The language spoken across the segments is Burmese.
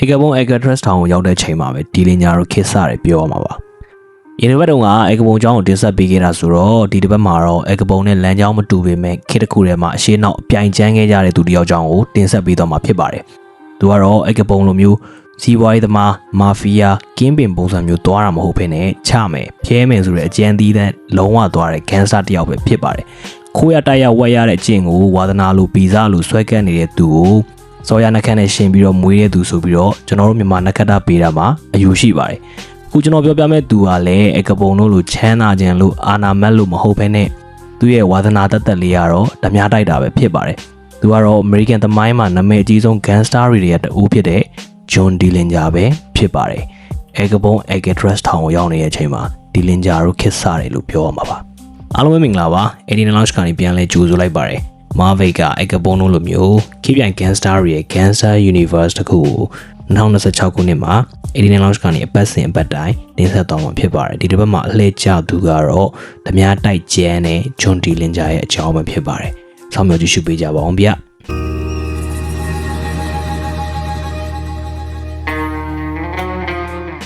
ဧကပုံဧကဒရက်စ်ထောင်ကိုရောက်တဲ့ချိန်မှာပဲဒီလင်ညာတို့ခစ်စတယ်ပြောမှာပါဒီတစ်ပတ်တုန်းကဧကပုံကျောင်းကိုတင်ဆက်ပေးခဲ့တာဆိုတော့ဒီတစ်ပတ်မှာတော့ဧကပုံနဲ့လမ်းကျောင်းမတူပေမဲ့ခေတ်တစ်ခုထဲမှာအရှင်းနောက်ပြိုင်ချမ်းခဲ့ကြတဲ့သူတယောက်ကျောင်းကိုတင်ဆက်ပေးတော့မှာဖြစ်ပါတယ်သူကတော့ဧကပုံလိုမျိုးစီးပွားရေးသမားမာဖီးယားကင်းပင်ပုံစံမျိုးသွားတာမဟုတ်ဘဲနဲ့ချမယ်ဖျဲမယ်ဆိုတဲ့အကြမ်းသီးတဲ့လုံးဝသွားတဲ့ဂန်စတာတယောက်ပဲဖြစ်ပါတယ်ခိုးရတိုက်ရဝက်ရတဲ့အကျင့်ကိုဝါသနာလိုပီဇာလိုဆွဲကပ်နေတဲ့သူကိုစောရနှက်ခမ်းနဲ့ရှင်ပြီးတော့မွေးတဲ့သူဆိုပြီးတော့ကျွန်တော်တို့မြန်မာနှက်ခတ်တာပေးတာမှာအယူရှိပါတယ်ခုကျွန်တော်ပြောပြမဲ့သူကလည်းအကပုံတို့လိုချမ်းသာခြင်းလို့အာနာမက်လို့မဟုတ်ဘဲနဲ့သူရဲ့ဝါသနာတသက်လေးကတော့ဓမြတိုက်တာပဲဖြစ်ပါတယ်သူကတော့ American သမိုင်းမှာနာမည်အကြီးဆုံး gangster တွေရဲ့တအူးဖြစ်တဲ့ John Dillinger ပဲဖြစ်ပါတယ်အကပုံအကဒရက်စ်ထောင်ကိုရောက်နေတဲ့အချိန်မှာ Dillinger တို့ခစ်စားတယ်လို့ပြောရမှာပါအားလုံးပဲမင်္ဂလာပါ89 launch ကနေပြန်လဲကြိုဆိုလိုက်ပါတယ်Marvel ကအကပုံတို့လိုမျိုးခေပြိုင် gangster တွေရဲ့ gangster universe တခုကို2026ခုနှစ်မှာ89 launch ကနေအပတ်စဉ်အပတ်တိုင်းတင်ဆက်သွားမှာဖြစ်ပါတယ်ဒီတစ်ပတ်မှာအလှည့်ကျသူကတော့ဓမြတိုက်ကျန်းနဲ့ John Dillinger ရဲ့အကြောင်းပဲဖြစ်ပါတယ်ဆောင်းမြော်ကြည့်ရှုပေးကြပါအောင်ဗျ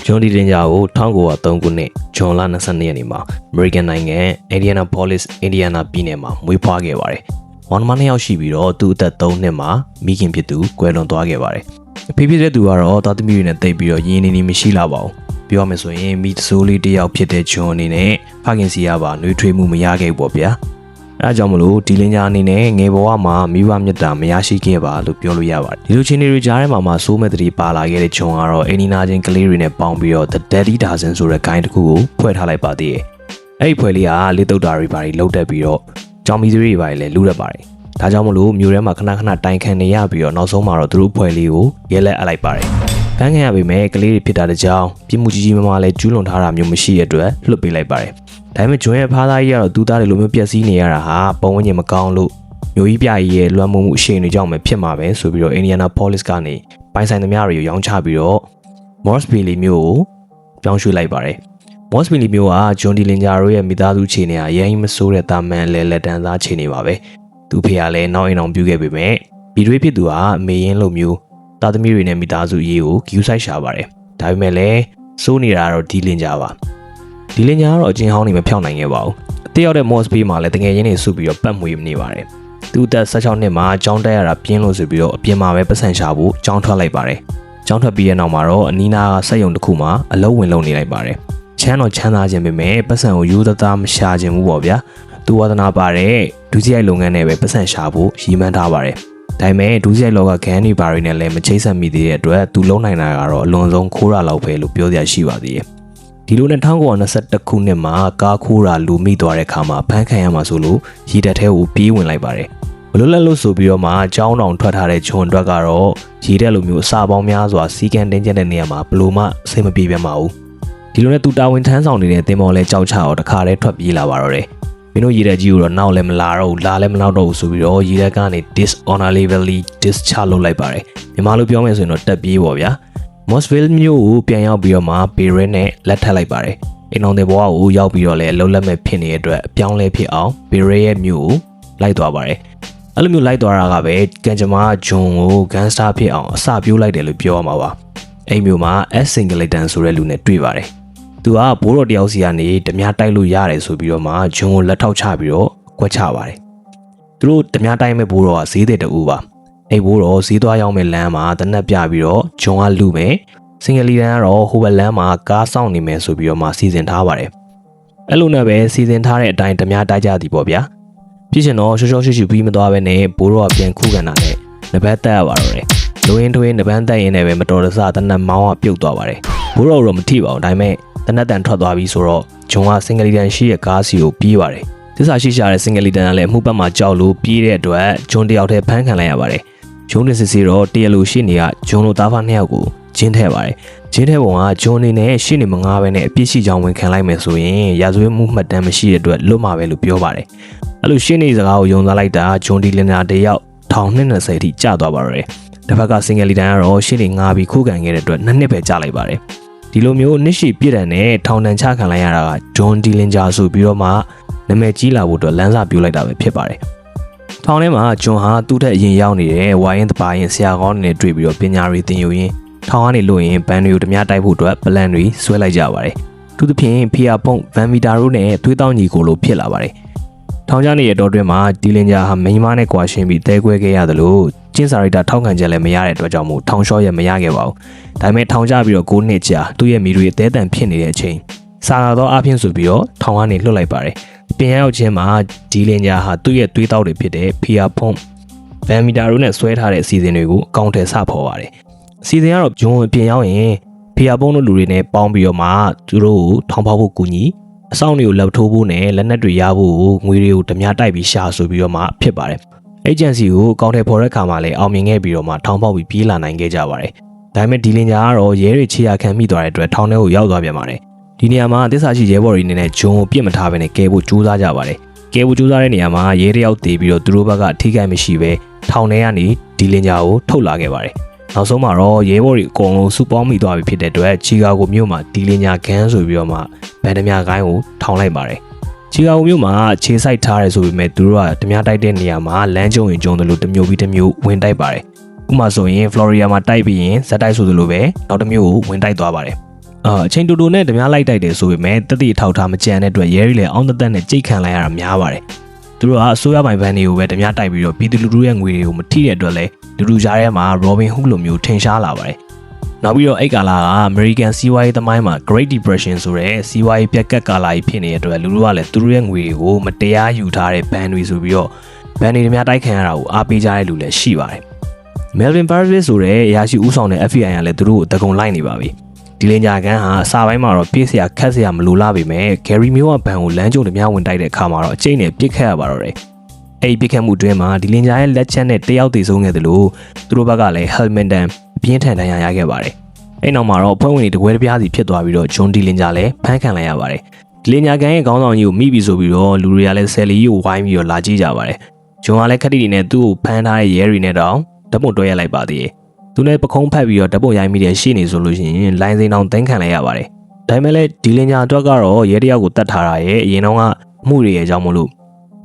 John Dillinger ကို1903ခုနှစ်ဇွန်လ22ရက်နေ့မှာ American နိုင်ငံ Indianapolis, Indiana ပြည်နယ်မှာမွေးဖွားခဲ့ပါတယ်။ဝန်မနှစ်ယောက်ရှိပြီးတော့သူ့အသက်3နှစ်မှာမိခင်ဖြစ်သူကွယ်လွန်သွားခဲ့ပါတယ်။အဖေဖြစ်တဲ့သူကတော့သားသမီးတွေနဲ့တိတ်ပြီးတော့ရင်းနေနေမရှိလာပါဘူး။ပြောရမယ်ဆိုရင်မိတဆိုးလေးတစ်ယောက်ဖြစ်တဲ့ John အနေနဲ့ဖခင်စီကပါနှွေးထွေးမှုမရခဲ့ဘူးပေါ့ဗျာ။အဲဒါကြောင့်မလို့ Dillinger အနေနဲ့ငယ်ဘဝမှာမိဘမြတ်တာမရရှိခဲ့ပါလို့ပြောလို့ရပါတယ်ဒီလိုချင်းတွေကြားထဲမှာစိုးမဲ့တတိပါလာခဲ့တဲ့ John ကတော့အိနီနာချင်းကလေးတွေနဲ့ပေါင်းပြီးတော့ The Daddy Dozen ဆိုတဲ့ဂိုင်းတစ်ခုကိုဖွဲ့ထားလိုက်ပါသေးတယ်အဲ့ဒီဖွဲ့လေးကလေတုတ်တာတွေပါလှုပ်တက်ပြီးတော့ကြောင်မီတွေပါလည်းလူရက်ပါတယ်ဒါကြောင့်မလို့မြို့ထဲမှာခဏခဏတိုင်ခံနေရပြီးတော့နောက်ဆုံးမှာတော့သူတို့ဖွဲ့လေးကိုရဲလက်အပ်လိုက်ပါတယ်ဖမ်းခံရပေမဲ့ကလေးတွေဖြစ်တာတကြောင်ပြစ်မှုကြီးကြီးမားမားလည်းကျူးလွန်ထားတာမျိုးမရှိတဲ့အတွက်လွတ်ပေးလိုက်ပါတယ်ဒါပေမဲ့ဂျွန်ရဲ့ဖားသားကြီးကတော့သူသားတွေလိုမျိုးပျက်စီးနေရတာဟာပုံဝန်းကျင်မကောင်းလို့မျိုးကြီးပြကြီးရဲ့လွှမ်းမိုးမှုအရှိန်တွေကြောင့်ပဲဖြစ်မှာပဲဆိုပြီးတော့ Indianapolis ကနေပိုင်ဆိုင်သမျှတွေကိုရောင်းချပြီးတော့ Mossville မြို့ကိုပြောင်းရွှေ့လိုက်ပါတယ် Mossville မြို့က John Dillinger တို့ရဲ့မိသားစုခြေနေအရင်မဆိုးတဲ့တာမန်လက်တန်းသားခြေနေပါပဲသူဖေကလည်းနောက်အိမ်အောင်ပြုခဲ့ပေမဲ့ဗီဒီယိုဖြစ်သူကအမေရင်းလိုမျိုးသားသမီးတွေနဲ့မိသားစုရေးကိုဂယူးဆိုင်ရှာပါတယ်ဒါပေမဲ့လည်းစိုးနေတာတော့ Dillinger ပါDillinger ကတော့အချင်းဟောင်းနေမဖြောင်းနိုင်ခဲ့ပါဘူးအသက်ရောက်တဲ့ Mossville မှာလည်းတကယ်ချင်းနေစုပြီးတော့ပတ်မွေနေပါတယ်သူအသက်16နှစ်မှာကျောင်းတက်ရတာပြင်းလို့ဆိုပြီးတော့အပြင်မှာပဲပတ်စံရှာဖို့ကျောင်းထွက်လိုက်ပါတယ်ကျောင်းထွက်ပြီးတဲ့နောက်မှာတော့အနီးနားကစက်ရုံတစ်ခုမှာအလုပ်ဝင်လုပ်နေလိုက်ပါတယ်ချမ်းတော်ချမ်းသာခြင်းပဲမဲ့ပတ်စံကိုယူသသားမရှာခြင်းဘူးပေါ့ဗျာသူဝါသနာပါတဲ့ဒုစရိုက်လုပ်ငန်းနဲ့ပဲပတ်စံရှာဖို့ရည်မှန်းထားပါတယ်ဒါပေမဲ့ဒုစရိုက်လောကဂန်းတွေဘာတွေနဲ့လည်းမချိတ်ဆက်မိသေးတဲ့အတွက်သူလုံနိုင်တာကတော့အလွန်ဆုံးခိုးရလောက်ပဲလို့ပြောရရှိပါသေးတယ်ဒီလိုနဲ့1921ခုနှစ်မှာကားခိုးတာလူမိသွားတဲ့အခါမှာဖမ်းခံရမှာဆိုလို့ရည်တက်ထဲကိုပြေးဝင်လိုက်ပါတယ်ဘလို့လဲလို့ဆိုပြီးတော့မှကြောင်းတောင်ထွက်ထားတဲ့ဂျွန်အတွက်ကတော့ရည်တက်လိုမျိုးအစာပေါင်းများစွာစီကံတင်းကျပ်တဲ့နေရာမှာဘလို့မှအဆင်မပြေပြန်ပါဘူးဒီလိုနဲ့သူတာဝန်ထမ်းဆောင်နေတဲ့တင်မော်လဲကြောက်ချတော့တခါတည်းထွက်ပြေးလာပါတော့တယ်မင်းတို့ရည်တက်ကြီးကိုတော့နောက်လည်းမလာတော့ဘူးလာလည်းမနောက်တော့ဘူးဆိုပြီးတော့ရည်တက်ကနေ dishonorably discharge လုပ်လိုက်ပါတယ်မြန်မာလိုပြောမယ်ဆိုရင်တော့တက်ပြေးပေါ့ဗျာMossville မြို့ကိုပြန်ရောက်ပြီးတော့မှ Bear နဲ့လက်ထပ်လိုက်ပါတယ်။အိမ်အောင်တဲ့ဘဝကိုရောက်ပြီးတော့လည်းလှုပ်လက်မဲ့ဖြစ်နေတဲ့အတွက်အပြောင်းလဲဖြစ်အောင် Bear ရဲ့မြို့ကိုလိုက်သွားပါတယ်။အဲ့လိုမျိုးလိုက်သွားတာကပဲကန်ဂျမားဂျွန်ကို gangster ဖြစ်အောင်အစပြိုးလိုက်တယ်လို့ပြောရမှာပါ။အဲ့မြို့မှာ S Singleton ဆိုတဲ့လူနဲ့တွေ့ပါတယ်။သူကဘိုးတော်တယောက်စီကနေဓမြတိုက်လို့ရတယ်ဆိုပြီးတော့မှဂျွန်ကိုလက်ထောက်ချပြီးတော့ကွက်ချပါတယ်။သူတို့ဓမြတိုက်မဲ့ဘိုးတော်ကဈေးတဲ့တူပါအဲ့ဘိုးတော့ဈေးသွားရောက်မဲ့လမ်းမှာတနက်ပြပြီးတော့ဂျွန်ကလူမယ်စင်ဂလီတန်ကတော့ဟိုဘက်လမ်းမှာကားဆောင်နေမယ်ဆိုပြီးတော့မှစီစဉ်ထားပါတယ်အဲ့လိုနဲ့ပဲစီစဉ်ထားတဲ့အတိုင်းဓမြတိုက်ကြသည်ပေါ့ဗျာဖြစ်ရှင်တော့ရှော့ရှုပြီးမသွားဘဲနဲ့ဘိုးတော့ပြန်ခုခံတာနဲ့နဘက်တက်ရပါတော့တယ်လူရင်းထွေးနဘန်းတက်ရင်းနဲ့ပဲမတော်တဆတနက်မောင်းကပြုတ်သွားပါတယ်ဘိုးတော့မထိပါဘူးဒါပေမဲ့တနက်တန်ထွက်သွားပြီးဆိုတော့ဂျွန်ကစင်ဂလီတန်ရှိရဲ့ကားစီကိုပြေးပါတယ်သစ္စာရှိရှာတဲ့စင်ဂလီတန်ကလည်းအမှုပတ်မှာကြောက်လို့ပြေးတဲ့အတွက်ဂျွန်တယောက်တည်းဖမ်းခံလိုက်ရပါတယ်ဂျုံးစစ်စစ်တော့တရလူရှိနေကဂျုံလိုသားဖား2ယောက်ကိုဂျင်းထဲပါတယ်ဂျင်းထဲပုံကဂျုံနေနဲ့ရှိနေမငားပဲနဲ့အပြစ်ရှိကြောင်းဝန်ခံလိုက်မယ်ဆိုရင်ရာဇဝတ်မှုမှတ်တမ်းမရှိတဲ့အတွက်လွတ်မှာပဲလို့ပြောပါတယ်အဲ့လိုရှိနေစကားကိုယုံသားလိုက်တာဂျုံဒီလင်နာတယောက်1220အထိကျသွားပါတော့တယ်တစ်ဖက်ကစင်ဂလီတန်ကတော့ရှိနေငားပြီးခုခံခဲ့တဲ့အတွက်2နှစ်ပဲကျလိုက်ပါတယ်ဒီလိုမျိုးနှစ်ရှိပြည့်တယ်နဲ့ထောင်တန်းချခံလိုက်ရတာကဂျွန်ဒီလင်ဂျာဆိုပြီးတော့မှနာမည်ကြီးလာဖို့အတွက်လမ်းစာပြိုးလိုက်တာပဲဖြစ်ပါတယ်ထောင်ထဲမှာဂျွန်ဟာသူ့ထက်အရင်ရောက်နေတဲ့ဝိုင်းရင်တပါရင်ဆရာကောင်းတွေနဲ့တွေ့ပြီးတော့ပညာရေးသင်ယူရင်း ထောင်ကနေလို့ရင်ဘန်တွေကိုဓမြတိုက်ဖို့အတွက်ပလန်တွေဆွဲလိုက်ကြပါတယ်သူသဖြင့်ဖီယာပုံဗန်မီတာတို့နဲ့သွေးတောင်းညီကိုလိုဖြစ်လာပါတယ်ထောင်ချနေတဲ့တော့တွင်မှာဒီလင်ဂျာဟာမိန်းမနဲ့ကွာရှင်းပြီးတဲခွဲခဲ့ရသလိုကျင်းစာရိုက်တာထောက်ခံချက်လည်းမရတဲ့အတွက်ကြောင့်မို့ထောင်လျှော့ရမရခဲ့ပါဘူးဒါပေမဲ့ထောင်ချပြီးတော့9နှစ်ကြာသူ့ရဲ့မိတို့ရဲ့တဲတန်ဖြစ်နေတဲ့အချိန်စာလာတော့အဖြစ်ဆိုပြီးတော့ထောင်ကနေလွှတ်လိုက်ပါတယ်ပြင်ရောက်ချင်းမှာဒီလင်ဂျာဟာသူ့ရဲ့သွေးတောက်တွေဖြစ်တဲ့ဖီယာပုံဗန်မီတာတို့နဲ့ဆွဲထားတဲ့အစီအစဉ်တွေကိုအကောင့်ထဲစဖော်ပါတယ်အစီအစဉ်ကတော့ဂျွန်ပြင်ရောက်ရင်ဖီယာပုံတို့လူတွေနဲ့ပေါင်းပြီးတော့မှသူတို့ကိုထောင်ဖောက်ဖို့ကူညီအဆောင်တွေကိုလက်ထိုးဖို့နဲ့လက်နက်တွေရဖို့ငွေတွေကိုဓမြတိုက်ပြီးရှာဆိုပြီးတော့မှဖြစ်ပါတယ်။ agency ကိုအကောင့်ထဲပေါ်တဲ့ခါမှာလည်းအောင်မြင်ခဲ့ပြီးတော့မှထောင်ပေါက်ပြီးပြေးလာနိုင်ခဲ့ကြပါတယ်။ဒါပေမဲ့ဒီလင်ဂျာကတော့ရဲတွေခြေရခံမိသွားတဲ့အတွက်ထောင်ထဲကိုရောက်သွားပြန်ပါတယ်။ဒီနေရာမှာသစ္စာရှိရဲဘော်တွေအနေနဲ့ဂျွန်ကိုပြစ်မထားဘဲနဲ့ကဲဖို့ကြိုးစားကြပါတယ်။ကဲဖို့ကြိုးစားတဲ့နေရာမှာရဲတယောက်တည်ပြီးတော့သူတို့ဘက်ကထိခိုက်မရှိပဲထောင်ထဲကနေဒီလင်ဂျာကိုထုတ်လာခဲ့ပါတယ်။နောက်ဆုံးမှာတော့ရဲဘော်တွေအကုန်လုံးစုပေါင်းမိသွားပြီဖြစ်တဲ့အတွက်ချီကာဂိုမြို့မှာဒီလင်ညာဂန်းဆိုပြီးတော့မှဗန်ဒမြကိုင်းကိုထောင်လိုက်ပါတယ်ချီကာဂိုမြို့မှာခြေစိုက်ထားရဲဆိုပေမဲ့သူတို့ကဓမြတိုက်တဲ့နေရာမှာလမ်းကျုံရင်ကျုံတယ်လို့တစ်မျိုးပြီးတစ်မျိုးဝင်တိုက်ပါတယ်ဥပမာဆိုရင်ဖလော်ရီဒါမှာတိုက်ပြီးရင်ဇက်တိုက်ဆိုသလိုပဲနောက်တစ်မျိုးကိုဝင်တိုက်သွားပါတယ်အချိန်တူတူနဲ့ဓမြလိုက်တိုက်တယ်ဆိုပေမဲ့တတိထောက်ထားမကြံတဲ့အတွက်ရဲရီလည်းအောင်းတက်နဲ့ကြိတ်ခံလိုက်ရတာများပါတယ်သူတို့ကအစိုးရပိုင်ဗန်တွေကိုပဲဓမြတိုက်ပြီးတော့ပြည်သူလူထုရဲ့ငွေတွေကိုမထိတဲ့အတွက်လည်းလူလူကြားထဲမှာ Robin Hood လိုမျိုးထင်ရှားလာပါတယ်။နောက်ပြီးတော့အဲ့ကာလာက American စီးပွားရေးသမိုင်းမှာ Great Depression ဆိုတဲ့စီးပွားရေးပြတ်ကတ်ကာလာကြီးဖြစ်နေတဲ့အတွက်လူတို့ကလည်းသူတို့ရဲ့ငွေတွေကိုမတရားယူထားတဲ့ဘန်တွေဆိုပြီးတော့ဘန်တွေဓမြတိုက်ခံရတာကိုအားပေးကြတဲ့လူလည်းရှိပါတယ်။ Melvin Parvis ဆိုတဲ့အရာရှိဦးဆောင်တဲ့ FBI ကလည်းသူတို့ကိုတကုံလိုက်နေပါပြီ။ဒီလင်ညာကန်ဟာအစာပိုင်းမှာတော့ပြည့်စရာခတ်စရာမလိုလားပေမဲ့ Gary Mill ကဘန်ကိုလမ်းကျုံဓမြဝင်တိုက်တဲ့အခါမှာတော့အကျိတ်နဲ့ပြစ်ခတ်ရပါတော့တယ်။အဲ့ဒီပြစ်ခတ်မှုတွင်မှာဒီလင်ဂျာရဲ့လက်ချက်နဲ့တယောက်တည်ဆုံးခဲ့တယ်လို့သူတို့ဘက်ကလည်း Helmington ပြင်းထန်ဒဏ်ရာရခဲ့ပါတယ်။အဲ့နောက်မှာတော့အဖွဲ့ဝင်တွေတကွဲတပြားစီဖြစ်သွားပြီးတော့ဂျွန်ဒီလင်ဂျာလည်းဖမ်းခံလိုက်ရပါတယ်။ဒီလင်ဂျာကန်ရဲ့ခေါင်းဆောင်ကြီးကိုမိပြီးဆိုပြီးတော့လူတွေကလည်းဆယ်လီကြီးကိုဝိုင်းပြီးတော့လာကြည့်ကြပါတယ်။ဂျွန်ကလည်းခက်တီတီနဲ့သူ့ကိုဖမ်းထားတဲ့ရဲတွေနဲ့တောင်ဓပုံတွဲရလိုက်ပါသေးတယ်။သူလည်းပခုံးဖက်ပြီးတော့ဓပုံရိုက်မိတဲ့ရှေ့နေဆိုလို့ရှိရင်လိုင်းစိန်တောင်သိမ်းခံလိုက်ရပါတယ်။ဒါပေမဲ့လည်းဒီလင်ဂျာအတွက်ကတော့ရဲတယောက်ကိုတတ်ထားတာရဲ့အရင်တော့ကအမှုတွေရဲ့အကြောင်းမလို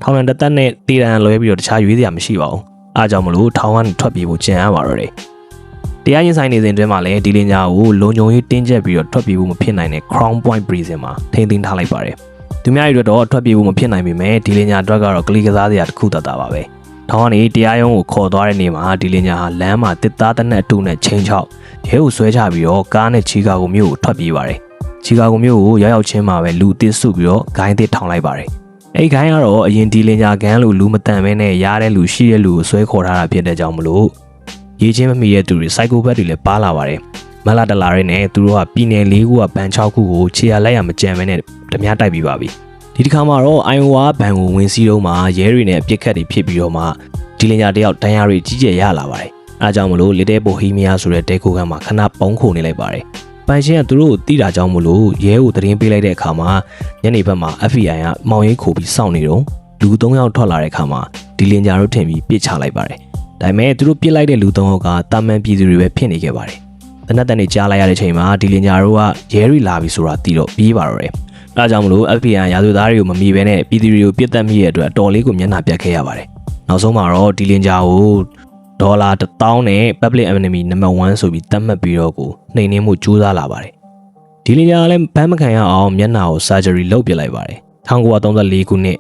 ့ထောင်ရန်တက်နဲ့တေတန်လွဲပြီးတော့တခြားရွေးစရာမရှိပါဘူး။အားကြောင့်မလို့ထောင်ကနေထွက်ပြေးဖို့ကြံရပါတော့တယ်။တရားရင်ဆိုင်နေစဉ်အတွင်းမှာလည်းဒီလင်ညာကိုလုံခြုံရေးတင်းကျပ်ပြီးတော့ထွက်ပြေးဖို့မဖြစ်နိုင်တဲ့ Crown Point Prison မှာထိန်းသိမ်းထားလိုက်ပါတယ်။သူများတွေတော့ထွက်ပြေးဖို့မဖြစ်နိုင်ပေမဲ့ဒီလင်ညာအတွက်ကတော့ကလေးကစားစရာတစ်ခုတတ်တာပါပဲ။ထောင်ကနေတရားရုံးကိုခေါ်သွားတဲ့နေ့မှာဒီလင်ညာဟာလမ်းမှာတစ်သားတစ်နက်အတူနဲ့ချင်းချောက်ရဲကိုဆွဲချပြီးတော့ကားနဲ့ချီကာဂိုမြို့ကိုထွက်ပြေးပါတယ်။ချီကာဂိုမြို့ကိုရောက်ချင်းမှာပဲလူအစ်စုပြီးတော့ဂိုင်းတစ်ထောင်လိုက်ပါတယ်။အဲ့ခိုင်းကတော့အရင်ဒီလင်ညာကန်လို့လူမတန်ပဲနဲ့ရားတဲ့လူရှိတဲ့လူကိုဆွဲခေါ်ထားတာဖြစ်တဲ့ကြောင့်မလို့ရေးချင်းမမီတဲ့သူတွေစိုက်ကိုဘက်တွေလည်းပါလာပါတယ်မလာတလာရဲနဲ့သူတို့ကပြည်နယ်၄ခုကဘန်6ခုကိုခြေရလိုက်ရမကြံပဲနဲ့ဓမြတိုက်ပြီးပါပြီဒီတစ်ခါမှာတော့အိုင်ဝါဘန်ကိုဝင်စီးတော့မှရဲတွေနဲ့အပြစ်ခတ်တွေဖြစ်ပြီးတော့မှဒီလင်ညာတယောက်ဒဏ်ရာတွေကြီးကျယ်ရလာပါတယ်အဲအကြောင်းမလို့လီတဲဘိုဟီးမီးယားဆိုတဲ့တဲခိုခန်းမှာခဏပုံခုန်နေလိုက်ပါတယ်ပိုင်ရှင်ကသူတို့ကိုတိတာကြောင်းမလို့ရဲကိုသတင်းပေးလိုက်တဲ့အခါမှာညနေဘက်မှာ FBI ကမောင်ရိပ်ခိုပြီးစောင့်နေတော့လူ3ယောက်ထွက်လာတဲ့အခါမှာဒီလင်ဂျာတို့ထင်ပြီးပြစ်ချလိုက်ပါတယ်။ဒါပေမဲ့သူတို့ပြစ်လိုက်တဲ့လူ3ယောက်ကတာမန်ပြည်သူတွေပဲဖြစ်နေခဲ့ပါတယ်။တနက်တန်တွေကြားလိုက်ရတဲ့ချိန်မှာဒီလင်ဂျာတို့ကရဲရီလာပြီဆိုတာသိတော့ပြေးပါတော့တယ်။အဲဒါကြောင့်မလို့ FBI ရာဇဝတ်သားတွေကိုမမီဘဲနဲ့ပြည်သူတွေကိုပြစ်တက်မိတဲ့အတွက်အတော်လေးကိုမျက်နှာပြတ်ခဲ့ရပါတယ်။နောက်ဆုံးမှာတော့ဒီလင်ဂျာကိုဒေါ်လာ1000နဲ့ Public Enemy No. 1ဆိုပြီးသတ်မှတ်ပြီးတော့ကိုနှိမ်နှင်းမှုကြိုးစားလာပါတယ်။ဒီလင်ဂျာကလည်းဘမ်းမခံရအောင်မျက်နှာကို surgery လုပ်ပြလိုက်ပါတယ်။1934ခုနှစ်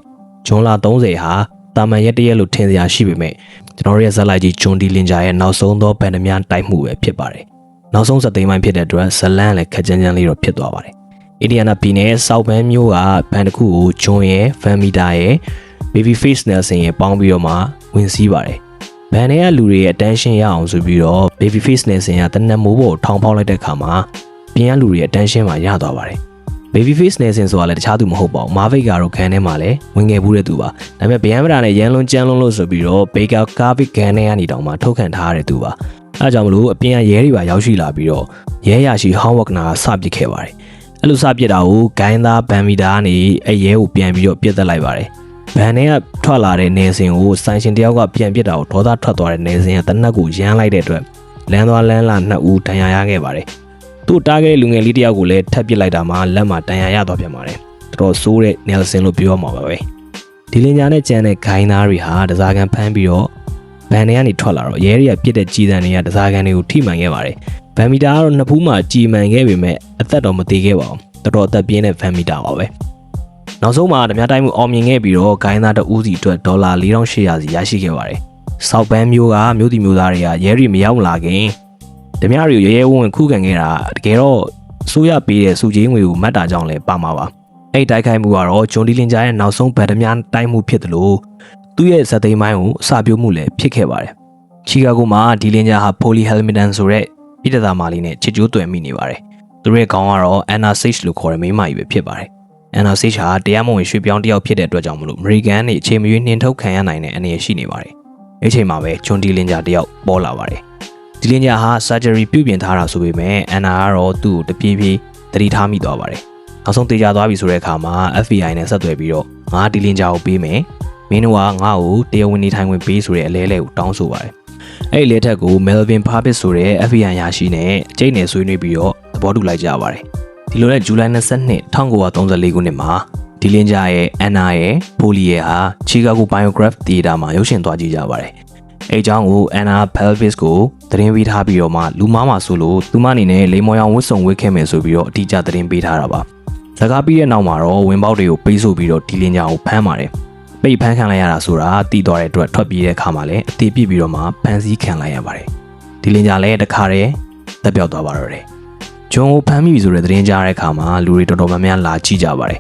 ဇွန်လ30ဟာတာမန်ရက်တရက်လို့ထင်စရာရှိပေမဲ့ကျွန်တော်ရဲ့ဇက်လိုက်ကြီးဂျွန်ဒီလင်ဂျာရဲ့နောက်ဆုံးသောဗန်ဒမြတိုက်မှုပဲဖြစ်ပါတယ်။နောက်ဆုံးစက်သိမ်းပိုင်းဖြစ်တဲ့အတွက်ဇလန်လည်းခက်ကြမ်းကြမ်းလေးတော့ဖြစ်သွားပါတယ်။အင်ဒီယာနာပြည်နယ်ဆောက်ဘန်းမြို့ကဘန်တစ်ခုကိုဂျွန်ရဲ့ဖန်မီတာရဲ့ Baby Face Nelson ရဲ့ပေါင်းပြီးတော့မှဝင်စီးပါတယ်။ဘန်ထဲကလူတွေရဲ့ attention ရအောင်ဆိုပြီးတော့ Baby Face Nelson ကတနက်မိုးပေါ်ထောင်ပေါက်လိုက်တဲ့အခါမှာပြင်ကလူတွေရဲ့ attention မှာရသွားပါတယ်။ Baby Face Nelson ဆိုတာလည်းတခြားသူမဟုတ်ပါဘူး။ Marvel ကတော့ခန်းထဲမှာလည်းဝင်ငယ်ဘူးတဲ့သူပါ။ဒါပေမဲ့ဗျမ်းပဒါနဲ့ရန်လွန်ကြမ်းလွန်းလို့ဆိုပြီးတော့ Baker Carvik ခန်းထဲကနေတောင်မှထုတ်ခံထားရတဲ့သူပါ။အဲဒါကြောင့်မလို့အပြင်ကရဲတွေပါရောက်ရှိလာပြီးတော့ရဲရရှိ Howard နာစပစ်ခဲ့ပါတယ်။အဲ့လိုစပစ်တာကိုဂိုင်းသားဘန်မီတာကနေအဲရဲကိုပြန်ပြီးတော့ပြစ်တက်လိုက်ပါတယ်။ဘန်ထဲကထွက်လာတဲ့နေစင်ကိုစိုင်ရှင်တယောက်ကပြန်ပစ်တာကိုဒေါသထွက်သွားတဲ့နေစင်ကတနက်ကိုရမ်းလိုက်တဲ့အတွက်လမ်းသွားလမ်းလာ2ဦးဒဏ်ရာရခဲ့ပါတယ်။သူ့တားခဲ့တဲ့လူငယ်လေးတယောက်ကိုလည်းထပ်ပစ်လိုက်တာမှလက်မှာဒဏ်ရာရသွားပြန်ပါတယ်။တော်တော်ဆိုးတဲ့နယ်ဆင်လို့ပြောမှာပါပဲ။ဒီလင်ညာနဲ့ကြမ်းတဲ့ဂိုင်းသားတွေဟာတစားကန်ဖမ်းပြီးတော့ဘန်ထဲကနေထွက်လာတော့ရဲတွေကပြစ်တဲ့ကြီးစံတွေကတစားကန်တွေကိုထိမှန်ခဲ့ပါတယ် ဗန်မီတာကတော့နှစ်ဖူးမှာကြည်မှန်ခဲ့ပေမဲ့အသက်တော့မသေးခဲ့ပါဘူးတော်တော်အသက်ပြင်းတဲ့ဗန်မီတာပါပဲနောက်ဆုံးမှာဓမြတိုင်းမှုအောင်မြင်ခဲ့ပြီးတော့ဂိုင်းသားတဦးစီအတွက်ဒေါ်လာ4800စီရရှိခဲ့ပါတယ်ဆောက်ဘန်းမျိုးကမြို့တီမျိုးသားတွေကရဲရီမရောက်လာခင်ဓမြတွေကိုရဲရဲဝံ့ဝံ့ခုခံခဲ့တာတကယ်တော့ဆိုးရပေးတဲ့စုချင်းငွေကိုမှတ်တာကြောင့်လည်းပါမှာပါအဲ့တိုက်ခိုက်မှုကတော့ဂျွန်ဒီလင်ဂျာရဲ့နောက်ဆုံးဗန်ဓမြတိုင်းမှုဖြစ်တယ်လို့သူ့ရဲ့ဇာတ်သိမ်းပိုင်းကိုအစာပြုတ်မှုလည်းဖြစ်ခဲ့ပါတယ်ချီကာဂိုမှာဒီလင်ဂျာဟာပိုလီဟယ်မီတန်ဆိုတဲ့ပြည်သားမာလီနဲ့ချစ်ကျိုးတွေ့မိနေပါတယ်သူရဲ့ခေါင်းကတော့ Anna Sage လို့ခေါ်တဲ့မိန်းမကြီးပဲဖြစ်ပါတယ် Anna Sage ဟာတရားမဝင်ရွှေ့ပြောင်းတယောက်ဖြစ်တဲ့အတွက်ကြောင့်မလို့ American နဲ့အခြေမရွေးနှင်ထုတ်ခံရနိုင်တဲ့အနေအရှိနေပါတယ်အဲ့ချိန်မှာပဲဂျွန်ဒီလင်ဂျာတယောက်ပေါ်လာပါတယ်ဒီလင်ဂျာဟာ surgery ပြုပြင်ထားတာဆိုပေမဲ့ Anna ကတော့သူ့ကိုတပြေးပြေးသတိထားမိသွားပါတယ်နောက်ဆုံးတေချာသွားပြီဆိုတဲ့အခါမှာ FBI နဲ့ဆက်သွယ်ပြီးတော့ငါဒီလင်ဂျာကိုပေးမယ်မင်းတို့ကငါ့ကိုတရားဝင်နေထိုင်ဝင်ပေးဆိုတဲ့အလဲလဲကိုတောင်းဆိုပါတယ်အဲ့ဒီလက်ထက်ကို Melvin Purvis ဆိုတဲ့ FBI ရရှိနဲ့အကျိတ်နယ်ဆွေးနွေးပြီးတော့သဘောတူလိုက်ကြပါတယ်ဒီလိုနဲ့ဇူလိုင်22 1934ခုနှစ်မှာဒီလင်ဂျာရဲ့ Anna ရဲ့ပိုလီရဲ့ဟာ Chicago Biograph Theater မှာရုပ်ရှင်သွားကြည့်ကြပါတယ်အဲအကြောင်းကို Anna Purvis ကိုသတင်းပေးထားပြီးတော့မှလူမားမှာဆိုလို့သူမအနေနဲ့လိမ္မော်ရောင်ဝတ်စုံဝတ်ခဲ့မယ်ဆိုပြီးတော့အတိအကျသတင်းပေးထားတာပါစကားပြီးတဲ့နောက်မှာတော့ဝင်ပေါက်တွေကိုပိတ်ဆို့ပြီးတော့ဒီလင်ဂျာကိုဖမ်းပါတယ်ပိတ်ဖမ်းခံလိုက်ရတာဆိုတာတည်သွားတဲ့အတွက်ထွက်ပြေးတဲ့အခါမှာလည်းအသေးပြစ်ပြီးတော့မှဖမ်းဆီးခံလိုက်ရပါတယ်ဒီလင်ဂျာလည်းတခါတည်းတက်ပြောက်သွားပါတော့တယ်ဂျွန်ကိုဖမ်းမိပြီဆိုတဲ့သတင်းကြားတဲ့အခါမှာလူတွေတော်တော်များများလာကြည့်ကြပါတယ်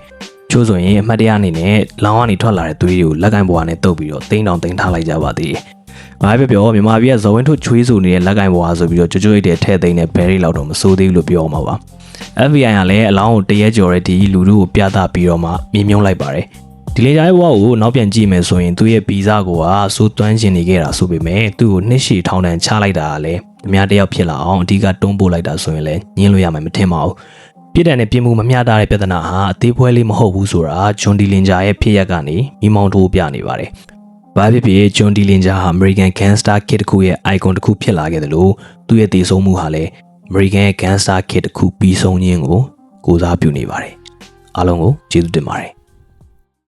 ချို့ဆိုရင်အမှတ်တရအနေနဲ့လောင်ကနေထွက်လာတဲ့သွေးတွေကိုလက်ကင်ပေါ်ကနေတုပ်ပြီးတော့တိန်းတောင်တင်ထားလိုက်ကြပါသေးတယ်။ဘာပဲပြောမြန်မာပြည်ကဇော်ဝင်းထုတ်ချွေးဆူနေတဲ့လက်ကင်ပေါ်ဟာဆိုပြီးတော့ကြွကြွိတ်တဲ့ထဲသိန်းနဲ့ဘယ်ရီလောက်တော့မစိုးသေးဘူးလို့ပြောအောင်ပါပါ။ FBI ကလည်းအလောင်းကိုတရက်ကျော်တဲ့ဒီလူတို့ကိုပြသပြီးတော့မှမြင်မြုံလိုက်ပါတယ်။ဒီလေကြားရဲ့ဘဝကိုနောက်ပြန်ကြည့်မယ်ဆိုရင်သူ့ရဲ့ဗီဇကိုကစိုးသွမ်းကျင်နေခဲ့တာဆိုပေမဲ့သူ့ကိုနှစ်ရှည်ထောင်ဒဏ်ချလိုက်တာကလည်းအများတယောက်ဖြစ်လာအောင်အဓိကတွန်းပို့လိုက်တာဆိုရင်လည်းညှင်းလို့ရမှာမထင်ပါဘူး။ပြည်တယ်နဲ့ပြည်မှုမမျှတာတဲ့ပြဿနာဟာအသေးဖွဲလေးမဟုတ်ဘူးဆိုတာဂျွန်ဒီလင်ဂျာရဲ့ဖြစ်ရပ်ကနေမိမောင်းထိုးပြနေပါတယ်။ဘာဖြစ်ဖြစ်ဂျွန်ဒီလင်ဂျာဟာ American Gangster Kid တစ်ခုရဲ့ icon တစ်ခုဖြစ်လာခဲ့တယ်လို့သူ့ရဲ့တည်ဆုံးမှုဟာလည်း American Gangster Kid တစ်ခုပြီးဆုံးခြင်းကိုကိုစားပြုနေပါတယ်။အားလုံးကိုကျေးဇူးတင်ပါတယ်။